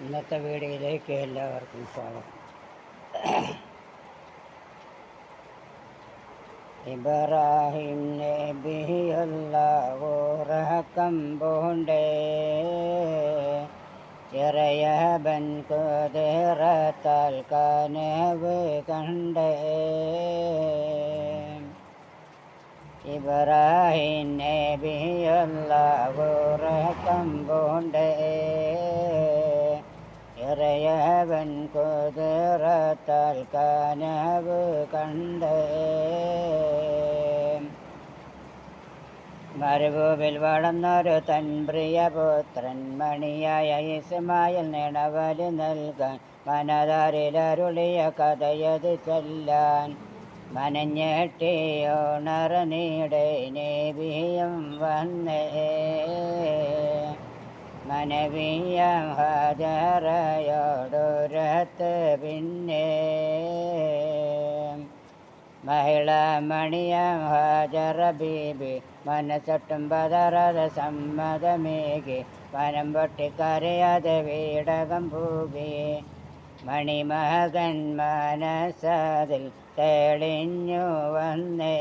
ഇന്നത്തെ വീഡിയോയിലേക്ക് എല്ലാവർക്കും സ്വാഗതം. ഇബ്രാഹിം നബിയല്ലാഹു റഹക്കം പൂണ്ടേ ചെറിയവൻ കുതിരത്താൽ കനവ് കണ്ടേ. ഇബ്രാഹിം നബിയല്ലാഹു റഹക്കം പൂണ്ടേ ഇറയവൻ കുതിരത്താൽ കനവ് കണ്ട്. മരുഭൂവിൽ വളർന്നൊരു തൻ പ്രിയപുത്രൻ മണിയായ ഇസ്മായിൽ നിണവലി നൽകാൻ മനതാരിലരുളിയ കഥയത് ചൊല്ലാൻ മനഞ്ഞെട്ടിയുണർന്നീടെ നബിയും വന്നേ. മനവിയം ഹാജറയോടൊരത്ത് പിന്നെ മഹിള മണിയം ഹാജറ ബീബി മനസ്സൊട്ടും പതറാതെ സമ്മതമേകി വനം പൊട്ടിക്കരയാതെ വീടകം പൂകി. മണിമകൻ മനസ്സതിൽ തെളിഞ്ഞു വന്നേ.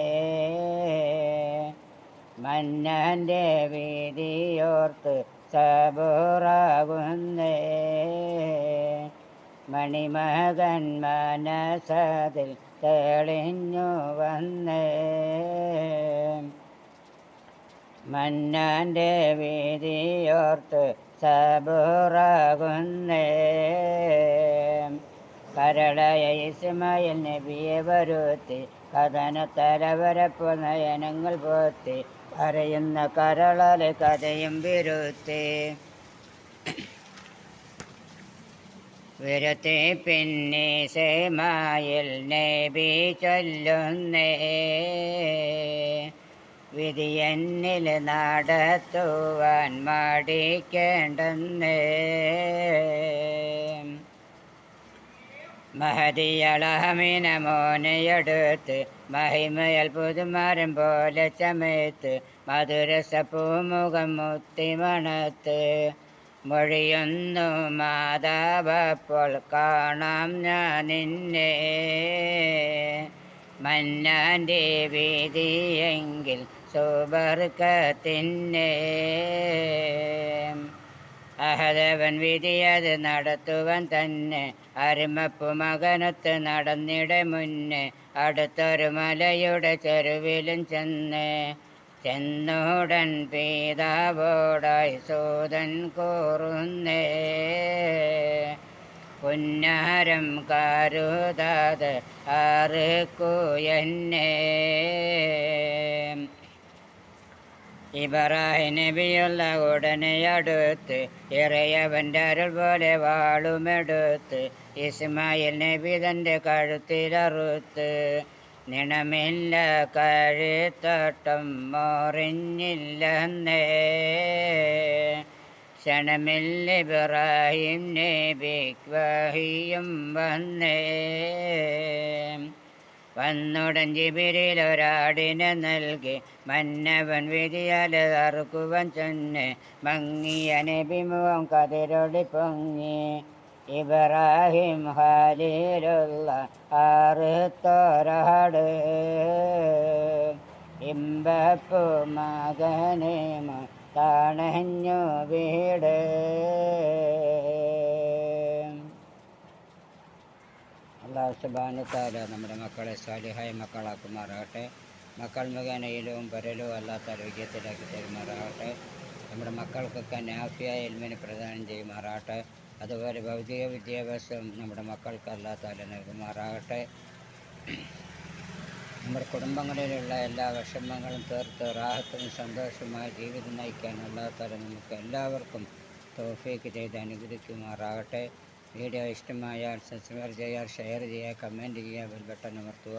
മന്നൻ്റെ വിധിയോർത്ത് സബൂറാകുന്നേ. മണിമകൻ മനസ്സതിൽ തെളിഞ്ഞു വന്നേ. മന്നൻ്റെ വിധിയോർത്ത് സബൂറാകുന്നേ. കരളയ ഇസ്മായിൽ നബിയെ വരുത്തി കഥനത്തലവരപ്പു നയനങ്ങൾ പോത്തി പറയുന്ന കരളല് കഥയും വിരുത്തി പിന്നെ ഇസ്മായിൽ നബി ചൊല്ലുന്നേ. വിധി എന്നിൽ നടത്തുവാൻ മടിക്കേണ്ടെന്നേ. മഹദിയളഹമിന മോനയെടുത്ത് മഹിമയൽ പുതുമരം പോലെ ചമയത്ത് മധുരസ പൂമുഖം മുത്തിമണത്ത് മൊഴിയൊന്നു മാതാവപ്പോൾ കാണാം ഞാൻ നിന്നെ. മന്നാൻ്റെ വിധിയെങ്കിൽ സുബർക്കത്തിന്നെ. അഹദവൻ വിധിയത് നടത്തുവാൻ തന്നെ അരുമപ്പു മകനൊത്ത് നടന്നിടെ മുന്നേ അടുത്തൊരു മലയുടെ ചെരുവിലും ചെന്നുടൻ പിതാവോടായി സൂതൻ കൂറുന്നേ. പുന്നാരം കരുതാതെ ആർക്കു എന്നെ. ഇബ്രാഹിം നബിയുള്ള ഉടനെ അടുത്ത് ഇറയവൻ്റെ അരുൾ പോലെ വാളുമെടുത്ത് ഇസ്മായിൽ നബി തൻ്റെ കഴുത്തിലറുത്ത് നിണമില്ല കഴുത്തോട്ടം മോറിഞ്ഞില്ലെന്നേ. ക്ഷണമില്ല ഇബ്രാഹിം നബിക്ക് വഹിയും വന്നേ. വന്നുടൻ ജിബ്രീൽ ഒരാടിനെ നൽകി മന്നവൻ വിധിയാൽ അറുക്കുവാൻ ചെന്ന് മങ്ങിയ നബിമുഖം കതിരൊളി പൊങ്ങി. ഇബ്രാഹിം ഖലീലുള്ള അറുത്തൊരാട് ഇമ്പപ്പു മകനേമ തണഞ്ഞു വീട്. അല്ലാഹു സുബ്ഹാനഹു വ തആല നമ്മുടെ മക്കളെ സാലിഹായ മക്കളാക്കുമാറാകട്ടെ. മക്കൾ മുഖേനയിലും പരലും അല്ലാത്ത വിജയത്തിലാക്കി തരുമാറാകട്ടെ. നമ്മുടെ മക്കൾക്കൊക്കെ നാഫിയായ ഇൽമിനെ പ്രദാനം ചെയ്യുമാറാകട്ടെ. അതുപോലെ ഭൗതിക വിദ്യാഭ്യാസം നമ്മുടെ മക്കൾക്ക് അല്ലാഹു തആല നൽകുമാറാകട്ടെ. നമ്മുടെ കുടുംബങ്ങളിലുള്ള എല്ലാ വിഷമങ്ങളും തീർത്ത് റാഹത്തും സന്തോഷമായ ജീവിതം നയിക്കാൻ അല്ലാഹു തആല നമുക്ക് എല്ലാവർക്കും തൗഫീഖ് ചെയ്ത് അനുഗ്രഹിക്കുമാറാകട്ടെ. വീഡിയോ ഇഷ്ടമായാൽ സബ്സ്ക്രൈബ് ചെയ്യുക, ഷെയർ ചെയ്യുക, കമൻറ്റ് ചെയ്യുക, ബെൽ ബട്ടൺ അമർത്തുക.